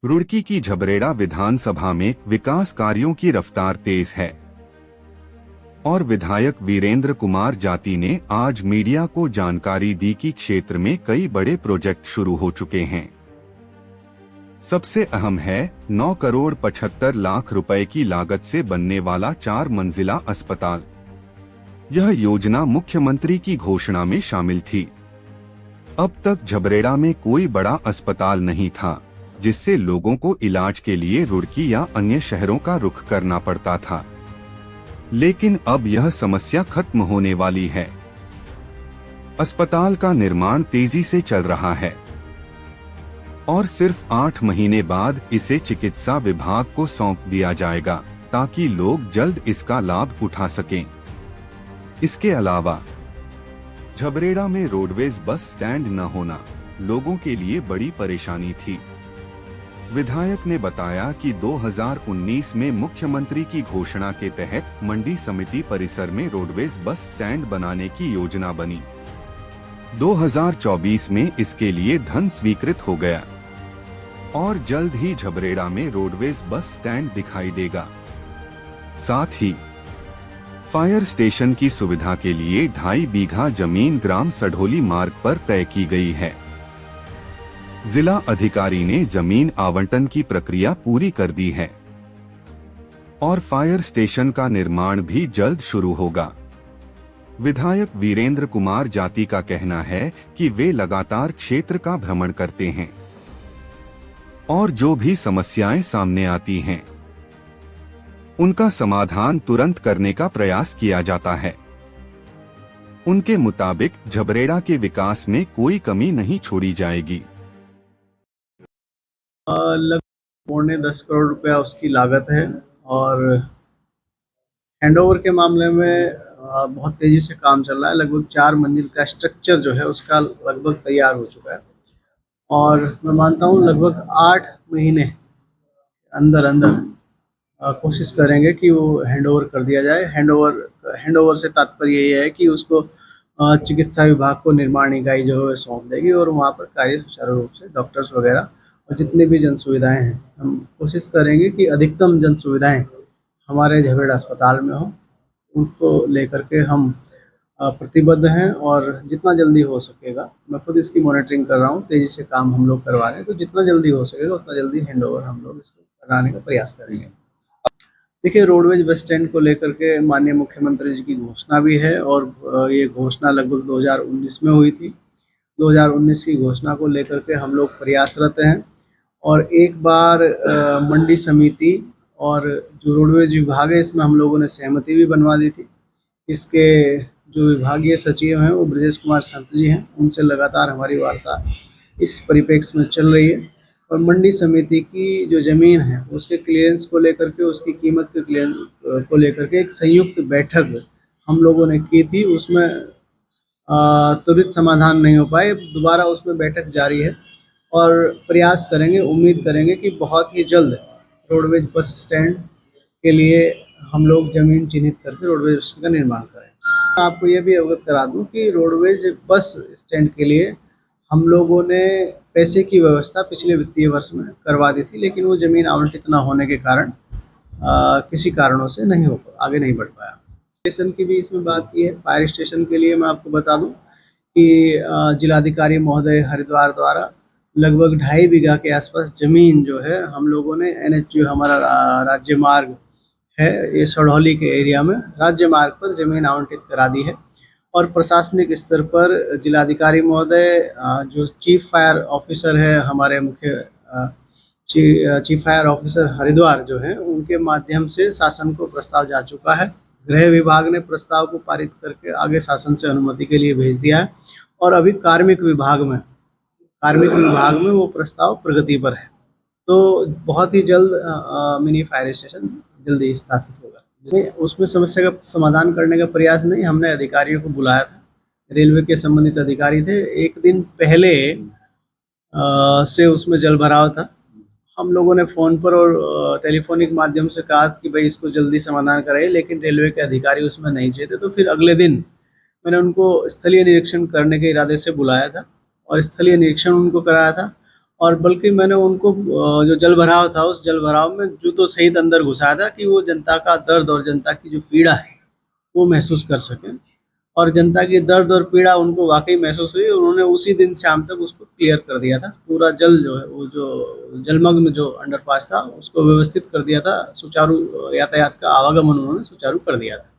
रुड़की की झबरेड़ा विधानसभा में विकास कार्यों की रफ्तार तेज है और विधायक वीरेंद्र कुमार जाती ने आज मीडिया को जानकारी दी कि क्षेत्र में कई बड़े प्रोजेक्ट शुरू हो चुके हैं। सबसे अहम है 9 करोड़ 75 लाख रुपए की लागत से बनने वाला 4 मंजिला अस्पताल। यह योजना मुख्यमंत्री की घोषणा में शामिल थी। अब तक झबरेड़ा में कोई बड़ा अस्पताल नहीं था, जिससे लोगों को इलाज के लिए रुड़की या अन्य शहरों का रुख करना पड़ता था। लेकिन अब यह समस्या खत्म होने वाली है। अस्पताल का निर्माण तेजी से चल रहा है और सिर्फ 8 महीने बाद इसे चिकित्सा विभाग को सौंप दिया जाएगा, ताकि लोग जल्द इसका लाभ उठा सकें। इसके अलावा झबरेड़ा में रोडवेज बस स्टैंड न होना लोगों के लिए बड़ी परेशानी थी। विधायक ने बताया कि 2019 में मुख्यमंत्री की घोषणा के तहत मंडी समिति परिसर में रोडवेज बस स्टैंड बनाने की योजना बनी। 2024 में इसके लिए धन स्वीकृत हो गया और जल्द ही झबरेड़ा में रोडवेज बस स्टैंड दिखाई देगा। साथ ही फायर स्टेशन की सुविधा के लिए 2.5 बीघा जमीन ग्राम सढोली मार्ग पर तय की गई है। जिला अधिकारी ने जमीन आवंटन की प्रक्रिया पूरी कर दी है और फायर स्टेशन का निर्माण भी जल्द शुरू होगा। विधायक वीरेंद्र कुमार जाती का कहना है कि वे लगातार क्षेत्र का भ्रमण करते हैं और जो भी समस्याएं सामने आती हैं, उनका समाधान तुरंत करने का प्रयास किया जाता है। उनके मुताबिक झबरेड़ा के विकास में कोई कमी नहीं छोड़ी जाएगी। लगभग 10 करोड़ रुपया उसकी लागत है और हैंडओवर के मामले में बहुत तेजी से काम चल रहा है। लगभग 4 मंजिल का स्ट्रक्चर जो है उसका लगभग तैयार हो चुका है और मैं मानता हूँ लगभग 8 महीने अंदर कोशिश करेंगे कि वो हैंडओवर कर दिया जाए। हैंडओवर से तात्पर्य ये है कि उसको चिकित्सा विभाग को निर्माण इकाई जो है सौंप देगी और वहाँ पर कार्य सुचारू रूप से डॉक्टर्स वगैरह और जितनी भी जन सुविधाएँ हैं, हम कोशिश करेंगे कि अधिकतम जन सुविधाएँ हमारे झबरेड़ा अस्पताल में हो। उनको लेकर के हम प्रतिबद्ध हैं और जितना जल्दी हो सकेगा, मैं खुद इसकी मॉनिटरिंग कर रहा हूँ, तेज़ी से काम हम लोग करवा रहे हैं, तो जितना जल्दी हो सकेगा उतना जल्दी हैंडओवर हम लोग इसको कराने का प्रयास करेंगे। देखिए, रोडवेज बस स्टैंड को लेकर के माननीय मुख्यमंत्री जी की घोषणा भी है और ये घोषणा लगभग 2019 में हुई थी। 2019 की घोषणा को लेकर के हम लोग प्रयासरत हैं और एक बार मंडी समिति और जो रोडवेज विभाग है इसमें हम लोगों ने सहमति भी बनवा दी थी। इसके जो विभागीय सचिव हैं वो ब्रजेश कुमार संत जी हैं, उनसे लगातार हमारी वार्ता इस परिप्रेक्ष्य में चल रही है और मंडी समिति की जो ज़मीन है उसके क्लियरेंस को लेकर के, उसकी कीमत के क्लियरेंस को लेकर के एक संयुक्त बैठक हम लोगों ने की थी। उसमें त्वरित समाधान नहीं हो पाए, दोबारा उसमें बैठक जारी है और प्रयास करेंगे, उम्मीद करेंगे कि बहुत ही जल्द रोडवेज बस स्टैंड के लिए हम लोग ज़मीन चिन्हित करके रोडवेज बस का निर्माण करें। आपको ये भी अवगत करा दूं कि रोडवेज बस स्टैंड के लिए हम लोगों ने पैसे की व्यवस्था पिछले वित्तीय वर्ष में करवा दी थी, लेकिन वो ज़मीन आवंटित न होने के कारण किसी कारणों से आगे नहीं बढ़ पाया। स्टेशन की भी इसमें बात की है। फायर स्टेशन के लिए मैं आपको बता दूं कि जिलाधिकारी महोदय हरिद्वार द्वारा लगभग 2.5 बीघा के आसपास ज़मीन जो है हम लोगों ने NH जो हमारा राज्य मार्ग है, ये सढौली के एरिया में राज्य मार्ग पर ज़मीन आवंटित करा दी है और प्रशासनिक स्तर पर जिलाधिकारी महोदय, जो चीफ फायर ऑफिसर है हमारे मुख्य चीफ फायर ऑफिसर हरिद्वार जो हैं, उनके माध्यम से शासन को प्रस्ताव जा चुका है। गृह विभाग ने प्रस्ताव को पारित करके आगे शासन से अनुमति के लिए भेज दिया है और अभी कार्मिक विभाग में वो प्रस्ताव प्रगति पर है। तो बहुत ही जल्द मिनी फायर स्टेशन जल्दी स्थापित होगा। उसमें समस्या का समाधान करने का प्रयास नहीं, हमने अधिकारियों को बुलाया था, रेलवे के संबंधित अधिकारी थे। एक दिन पहले से उसमें जल भराव था। हम लोगों ने फ़ोन पर और टेलीफोनिक माध्यम से कहा कि भाई इसको जल्दी समाधान कराइए, लेकिन रेलवे के अधिकारी उसमें नहीं थे। तो फिर अगले दिन मैंने उनको स्थलीय निरीक्षण करने के इरादे से बुलाया था और स्थलीय निरीक्षण उनको कराया था और बल्कि मैंने उनको जो जल भराव था उस जल भराव में जूतों सहित अंदर घुसाया था कि वो जनता का दर्द और जनता की जो पीड़ा है वो महसूस कर सकें। और जनता की दर्द और पीड़ा उनको वाकई महसूस हुई, उन्होंने उसी दिन शाम तक उसको क्लियर कर दिया था। पूरा जल जो है वो जो जलमग्न जो अंडरपास था उसको व्यवस्थित कर दिया था, सुचारू यातायात का आवागमन उन्होंने सुचारू कर दिया था।